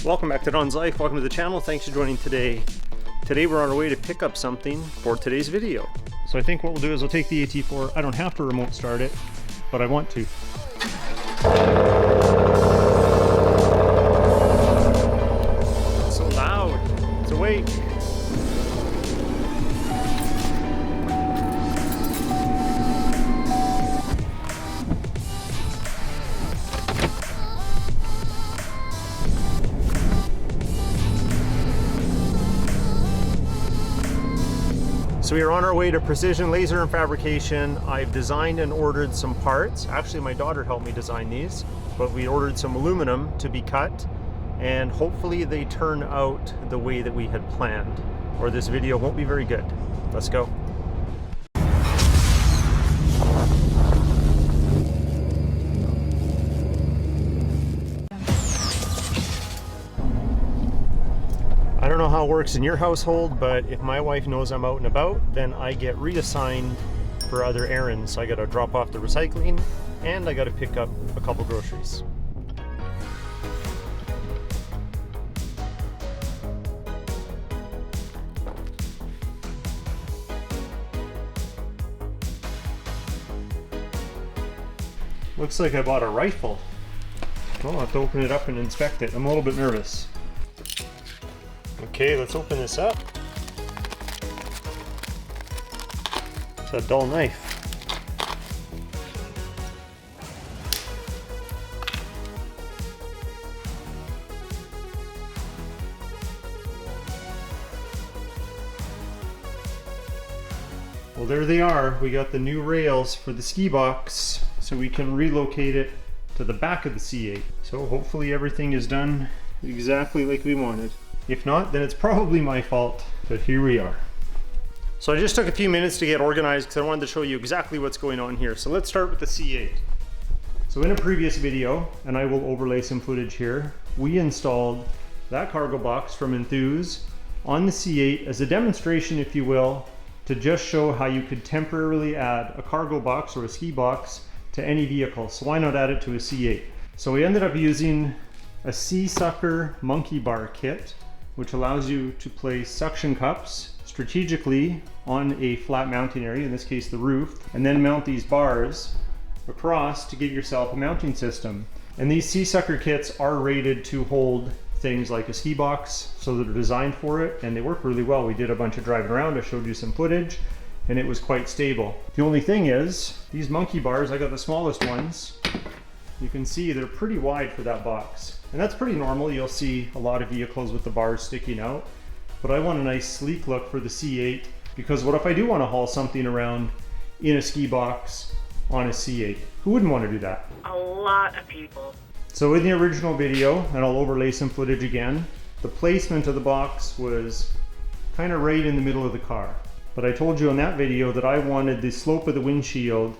Welcome back to Don's Life. Welcome to the channel. Thanks for joining today. Today we're on our way to pick up something for today's video. So I think what we'll do is we'll take the AT4. I don't have to remote start it, but I want to. It's so loud. It's awake. So we are on our way to Precision Laser and Fabrication. I've designed and ordered some parts. Actually, my daughter helped me design these, but we ordered some aluminum to be cut, and hopefully they turn out the way that we had planned, or this video won't be very good. Let's go. I don't know how it works in your household, but if my wife knows I'm out and about, then I get reassigned for other errands. So I gotta drop off the recycling and I gotta pick up a couple groceries. Looks like I bought a rifle. Well, I'll have to open it up and inspect it. I'm a little bit nervous. Okay, let's open this up. It's a dull knife. Well, there they are. We got the new rails for the ski box, so we can relocate it to the back of the C8. So hopefully everything is done exactly like we wanted. If not, then it's probably my fault, but here we are. So I just took a few minutes to get organized because I wanted to show you exactly what's going on here. So let's start with the C8. So in a previous video, and I will overlay some footage here, we installed that cargo box from Enthuse on the C8 as a demonstration, if you will, to just show how you could temporarily add a cargo box or a ski box to any vehicle. So why not add it to a C8? So we ended up using a C-Sucker monkey bar kit, which allows you to place suction cups strategically on a flat mounting area, in this case the roof, and then mount these bars across to give yourself a mounting system. And these C-Sucker kits are rated to hold things like a ski box, so they're designed for it, and they work really well. We did a bunch of driving around, I showed you some footage, and it was quite stable. The only thing is, these monkey bars, I got the smallest ones. You can see they're pretty wide for that box. And that's pretty normal. You'll see a lot of vehicles with the bars sticking out. But I want a nice sleek look for the C8, because what if I do want to haul something around in a ski box on a C8? Who wouldn't want to do that? A lot of people. So in the original video, and I'll overlay some footage again, the placement of the box was kind of right in the middle of the car. But I told you in that video that I wanted the slope of the windshield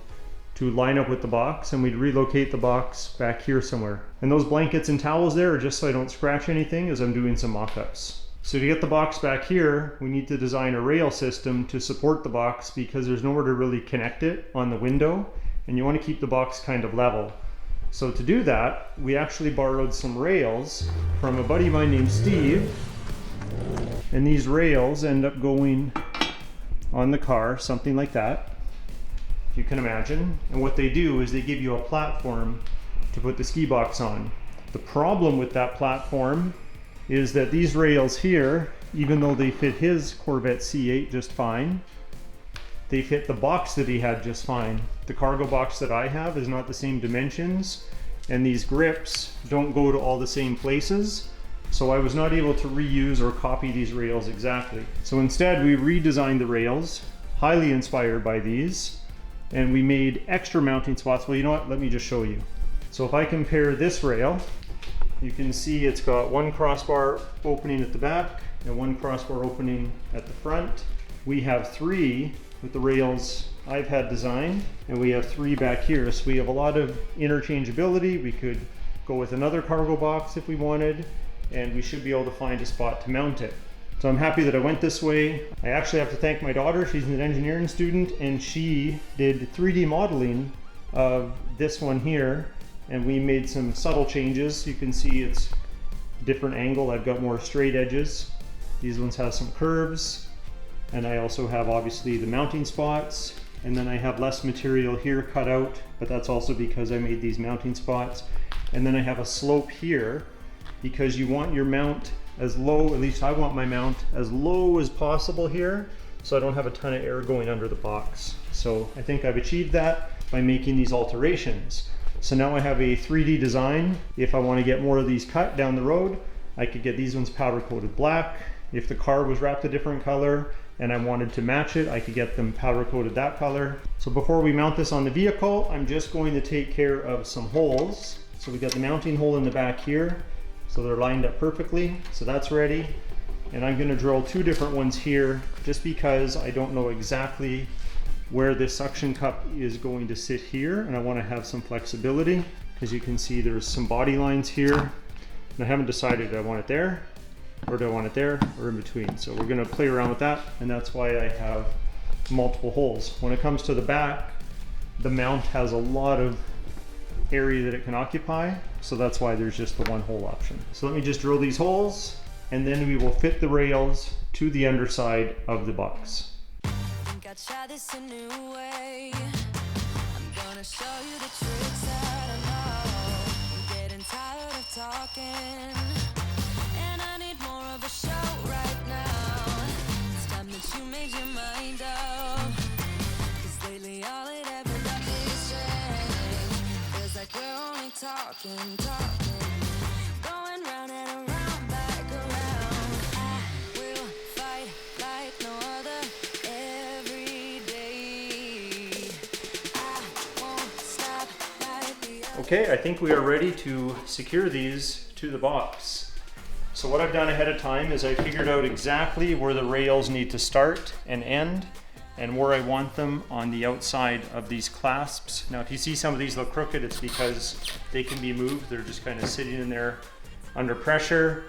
to line up with the box, and we'd relocate the box back here somewhere. And those blankets and towels there are just so I don't scratch anything as I'm doing some mock-ups. So to get the box back here, we need to design a rail system to support the box, because there's nowhere to really connect it on the window, and you want to keep the box kind of level. So to do that, we actually borrowed some rails from a buddy of mine named Steve, and these rails end up going on the car, something like that, you can imagine. And what they do is they give you a platform to put the ski box on. The problem with that platform is that these rails here, even though they fit his Corvette C8 just fine, they fit the box that he had just fine. The cargo box that I have is not the same dimensions, and these grips don't go to all the same places. So I was not able to reuse or copy these rails exactly. So instead we redesigned the rails, highly inspired by these, and we made extra mounting spots. Well, you know what? Let me just show you. So if I compare this rail, you can see it's got one crossbar opening at the back and one crossbar opening at the front. We have three with the rails I've had designed, and we have three back here. So we have a lot of interchangeability. We could go with another cargo box if we wanted, and we should be able to find a spot to mount it. So I'm happy that I went this way. I actually have to thank my daughter. She's an engineering student, and she did 3D modeling of this one here, and we made some subtle changes. You can see it's different angle. I've got more straight edges. These ones have some curves. And I also have obviously the mounting spots. And then I have less material here cut out, but that's also because I made these mounting spots. And then I have a slope here because you want your mount as low, at least I want my mount as low as possible here, so I don't have a ton of air going under the box. So I think I've achieved that by making these alterations. So now I have a 3D design. If I want to get more of these cut down the road, I could get these ones powder coated black. If the car was wrapped a different color and I wanted to match it, I could get them powder coated that color. So before we mount this on the vehicle, I'm just going to take care of some holes. So we got the mounting hole in the back here. So they're lined up perfectly, so that's ready. And I'm gonna drill 2 different ones here just because I don't know exactly where this suction cup is going to sit here, and I wanna have some flexibility. As you can see, there's some body lines here, and I haven't decided do I want it there, or do I want it there, or in between. So we're gonna play around with that, and that's why I have multiple holes. When it comes to the back, the mount has a lot of area that it can occupy, so that's why there's just the 1 hole option. So let me just drill these holes, and then we will fit the rails to the underside of the box. I think I'll try this a new way. I'm gonna show you the tricks that I know. I'm getting tired of talking, and I need more of a show right now. It's time that you made your mind up, 'cause lately all it ever does is change. Feels like we're only talking, going round and around, back around. I will fight like no other every day. I won't stop like the other. Okay, I think we are ready to secure these to the box. So what I've done ahead of time is I figured out exactly where the rails need to start and end, and where I want them on the outside of these clasps. Now if you see some of these look crooked, it's because they can be moved. They're just kind of sitting in there under pressure.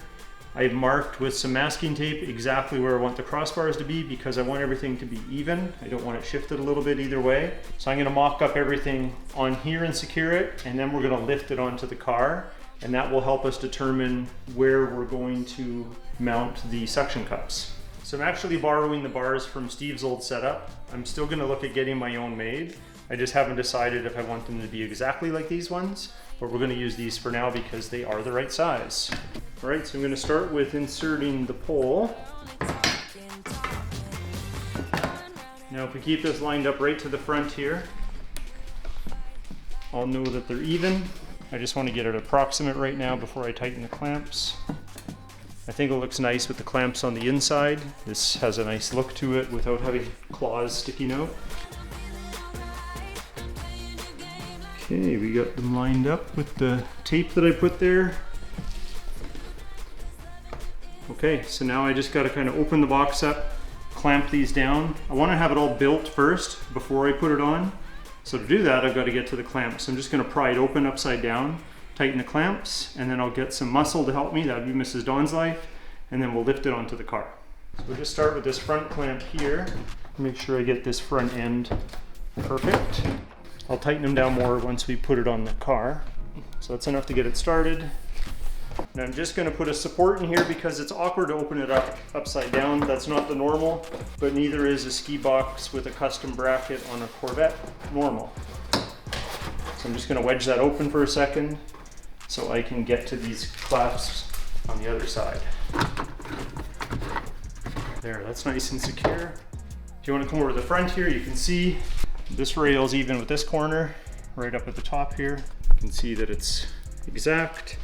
I've marked with some masking tape exactly where I want the crossbars to be because I want everything to be even. I don't want it shifted a little bit either way. So I'm gonna mock up everything on here and secure it, and then we're gonna lift it onto the car, and that will help us determine where we're going to mount the suction cups. So I'm actually borrowing the bars from Steve's old setup. I'm still gonna look at getting my own made. I just haven't decided if I want them to be exactly like these ones, but we're gonna use these for now because they are the right size. All right, so I'm gonna start with inserting the pole. Now if we keep this lined up right to the front here, I'll know that they're even. I just wanna get it approximate right now before I tighten the clamps. I think it looks nice with the clamps on the inside. This has a nice look to it without having claws sticking out. Okay, we got them lined up with the tape that I put there. Okay, so now I just gotta kind of open the box up, clamp these down. I wanna have it all built first before I put it on. So to do that, I've gotta get to the clamps. I'm just gonna pry it open upside down, tighten the clamps, and then I'll get some muscle to help me. That'd be Mrs. DONSLIFE, and then we'll lift it onto the car. So we'll just start with this front clamp here. Make sure I get this front end perfect. I'll tighten them down more once we put it on the car. So that's enough to get it started. And I'm just gonna put a support in here because it's awkward to open it up upside down. That's not the normal, but neither is a ski box with a custom bracket on a Corvette normal. So I'm just gonna wedge that open for a second so I can get to these clasps on the other side. There, that's nice and secure. If you want to come over to the front here, you can see this rail's even with this corner, right up at the top here. You can see that it's exact,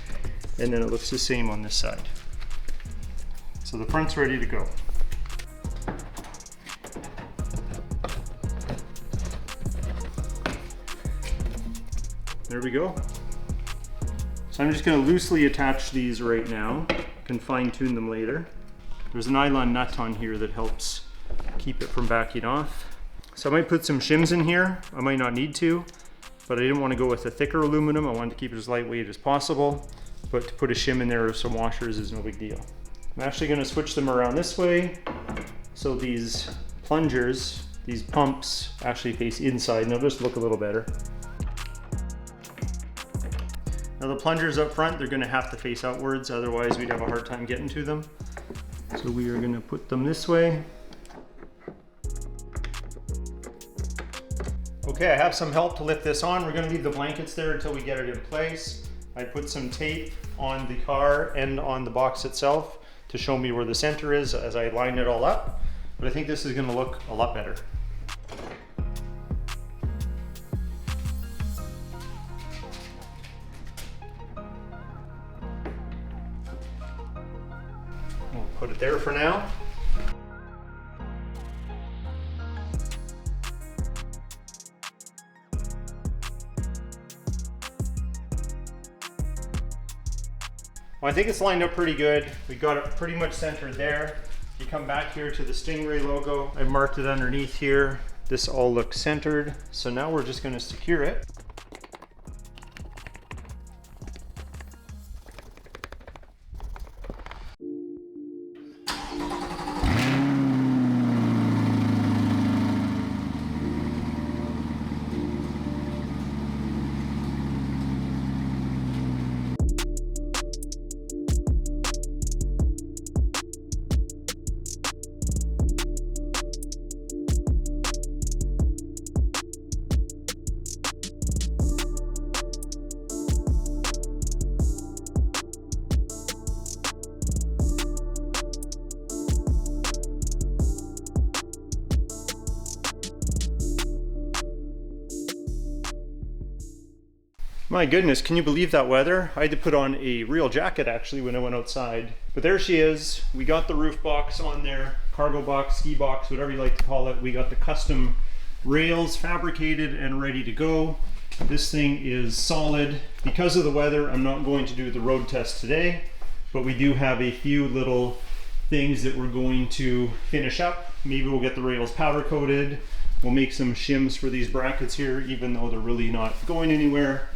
and then it looks the same on this side. So the front's ready to go. There we go. So I'm just going to loosely attach these right now. Can fine tune them later. There's a nylon nut on here that helps keep it from backing off. So I might put some shims in here. I might not need to, but I didn't want to go with a thicker aluminum. I wanted to keep it as lightweight as possible, but to put a shim in there or some washers is no big deal. I'm actually going to switch them around this way. So these plungers, these pumps actually face inside and they'll just look a little better. Now the plungers up front, they're gonna have to face outwards, otherwise we'd have a hard time getting to them. So we are gonna put them this way. Okay, I have some help to lift this on. We're gonna leave the blankets there until we get it in place. I put some tape on the car and on the box itself to show me where the center is as I line it all up. But I think this is gonna look a lot better. We'll put it there for now. Well, I think it's lined up pretty good. We got it pretty much centered there. You come back here to the Stingray logo. I marked it underneath here. This all looks centered. So now we're just going to secure it. My goodness, can you believe that weather? I had to put on a real jacket actually when I went outside. But there she is. We got the roof box on there, cargo box, ski box, whatever you like to call it. We got the custom rails fabricated and ready to go. This thing is solid. Because of the weather, I'm not going to do the road test today, but we do have a few little things that we're going to finish up. Maybe we'll get the rails powder coated. We'll make some shims for these brackets here, even though they're really not going anywhere.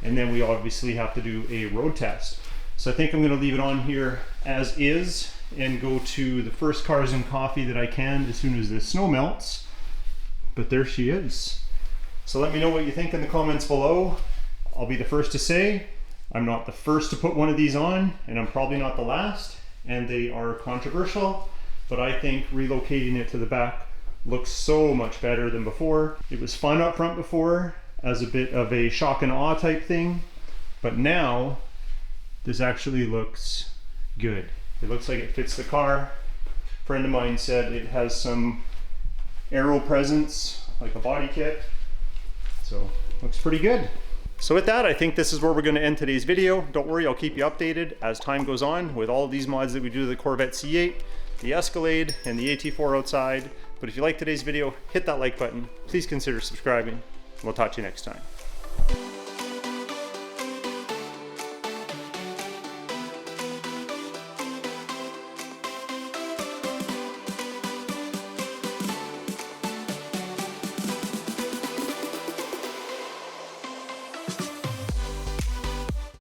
And then we obviously have to do a road test. So I think I'm gonna leave it on here as is and go to the first Cars and Coffee that I can as soon as the snow melts. But there she is. So let me know what you think in the comments below. I'll be the first to say, I'm not the first to put one of these on, and I'm probably not the last, and they are controversial, but I think relocating it to the back looks so much better than before. It was fun up front before, as a bit of a shock and awe type thing, but now this actually looks good. It looks like it fits the car. A friend of mine said it has some aero presence, like a body kit, so looks pretty good. So with that, I think this is where we're going to end today's video. Don't worry, I'll keep you updated as time goes on with all of these mods that we do to the Corvette C8, the Escalade, and the AT4 outside. But if you like today's video, hit that like button. Please consider subscribing. We'll talk to you next time.